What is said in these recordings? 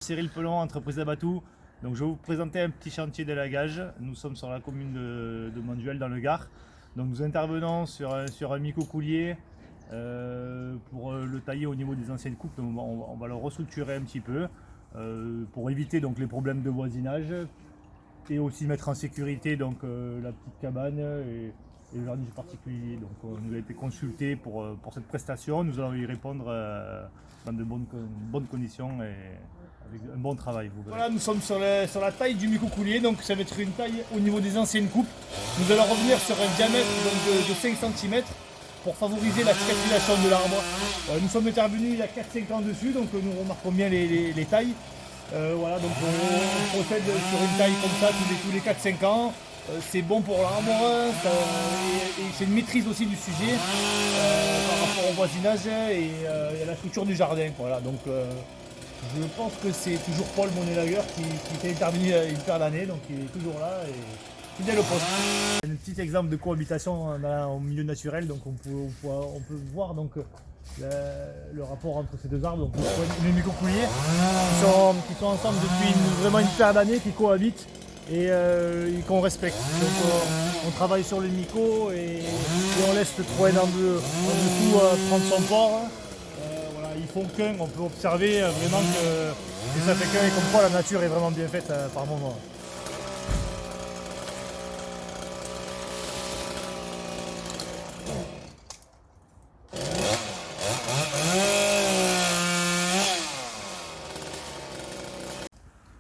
Cyril Pelon, entreprise Abatou. Donc je vais vous présenter un petit chantier d'élagage. Nous sommes sur la commune de Montduel dans le Gard. Donc nous intervenons sur un micro-coulier pour le tailler au niveau des anciennes coupes. Donc on va le restructurer un petit peu pour éviter donc les problèmes de voisinage et aussi mettre en sécurité donc la petite cabane et le jardin particulier. Donc on nous a été consulté pour cette prestation. Nous allons y répondre dans de bonnes conditions et avec un bon travail. Voilà, nous sommes sur la taille du micro-coulier, donc ça va être une taille au niveau des anciennes coupes. Nous allons revenir sur un diamètre donc, de 5 cm pour favoriser la circulation de l'arbre. Nous sommes intervenus il y a 4-5 ans dessus, donc nous remarquons bien les tailles. Voilà, donc on procède sur une taille comme ça tous les 4-5 ans. C'est bon pour l'arbre et c'est une maîtrise aussi du sujet par rapport au voisinage et à la structure du jardin. Voilà, donc je pense que c'est toujours Paul, mon élagueur, qui est intervenu il y a une paire d'années, donc il est toujours là et fidèle au poste. Un petit exemple de cohabitation au milieu naturel, donc on peut voir donc, le rapport entre ces deux arbres, donc les micro-couliers qui sont ensemble depuis vraiment une paire d'années, qui cohabitent et qu'on respecte. Donc on travaille sur le micro et on laisse le troène en dessous prendre son port. Ils font qu'un, on peut observer vraiment que ça fait qu'un et comme quoi la nature est vraiment bien faite par moment.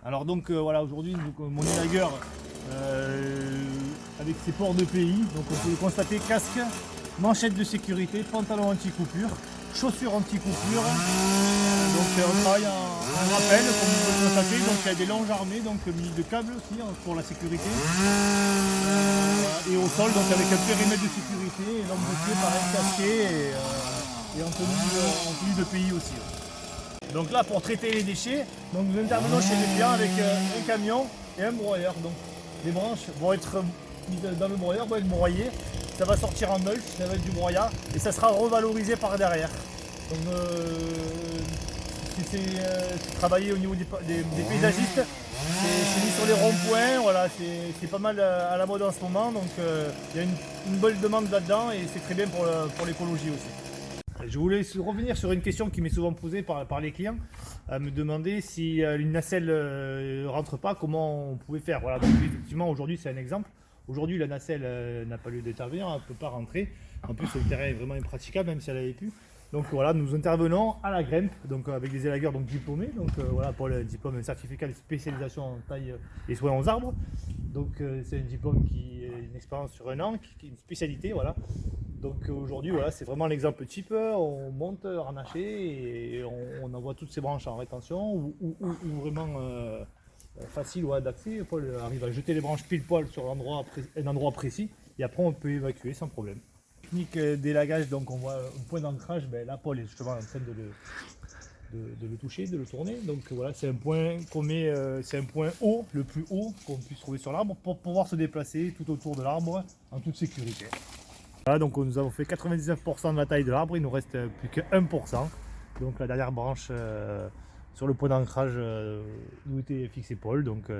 Alors donc voilà, aujourd'hui mon élagueur avec ses ports de pays, donc on peut le constater: casque, manchette de sécurité, pantalon anti-coupure, chaussures anti-coupure. Donc on travaille en rappel, comme vous pouvez le constater. Donc il y a des longes armées, donc munis de câbles aussi pour la sécurité. Et au sol, donc avec un périmètre de sécurité, et l'homme de pied pareil casqué et en tenue de pays aussi. Donc là, pour traiter les déchets, donc nous intervenons chez les clients avec un camion et un broyeur. Donc les branches vont être mises dans le broyeur, vont être broyées. Ça va sortir en mulch, ça va être du broyat et ça sera revalorisé par derrière. Donc si c'est travailler au niveau des paysagistes, c'est mis sur les ronds-points, voilà, c'est pas mal à la mode en ce moment, donc il y a une bonne demande là-dedans et c'est très bien pour l'écologie aussi. Je voulais revenir sur une question qui m'est souvent posée par les clients, à me demander si une nacelle ne rentre pas, comment on pouvait faire. Voilà, donc effectivement aujourd'hui c'est un exemple. Aujourd'hui la nacelle n'a pas lieu d'intervenir, elle ne peut pas rentrer. En plus le terrain est vraiment impraticable même si elle avait pu. Donc voilà, nous intervenons à la grimpe, donc avec des élagueurs donc diplômés. Donc voilà, pour le diplôme, un certificat de spécialisation en taille et soins aux arbres. Donc c'est un diplôme qui est une expérience sur un an, qui est une spécialité, voilà. Donc aujourd'hui, voilà, c'est vraiment l'exemple type. On monte harnaché et on envoie toutes ces branches en rétention ou vraiment facile d'accès. Paul arrive à jeter les branches pile poil sur un endroit précis et après on peut évacuer sans problème. Technique d'élagage, donc on voit un point d'ancrage. Là, Paul est justement en train de le toucher, de le tourner. Donc voilà, c'est un point qu'on met, c'est un point haut, le plus haut qu'on puisse trouver sur l'arbre pour pouvoir se déplacer tout autour de l'arbre en toute sécurité. Voilà, donc nous avons fait 99% de la taille de l'arbre, il nous reste plus que 1%. Donc la dernière branche sur le point d'ancrage où était fixé Paul. Donc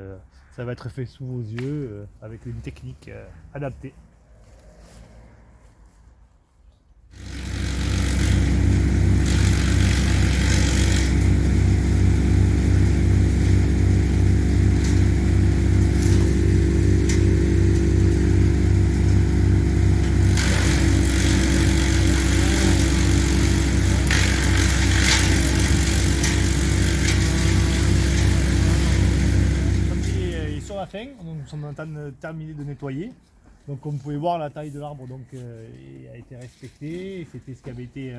ça va être fait sous vos yeux avec une technique adaptée. La fin, nous sommes en train de terminer de nettoyer. Donc comme vous pouvez voir, la taille de l'arbre a été respectée, c'était ce qui avait été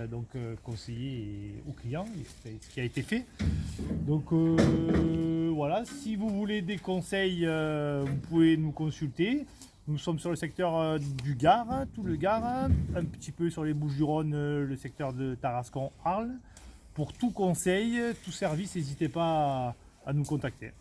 conseillé aux clients, et ce qui a été fait. Donc voilà, si vous voulez des conseils, vous pouvez nous consulter. Nous sommes sur le secteur du Gard, tout le Gard, un petit peu sur les Bouches-du-Rhône, le secteur de Tarascon-Arles. Pour tout conseil, tout service, n'hésitez pas à nous contacter.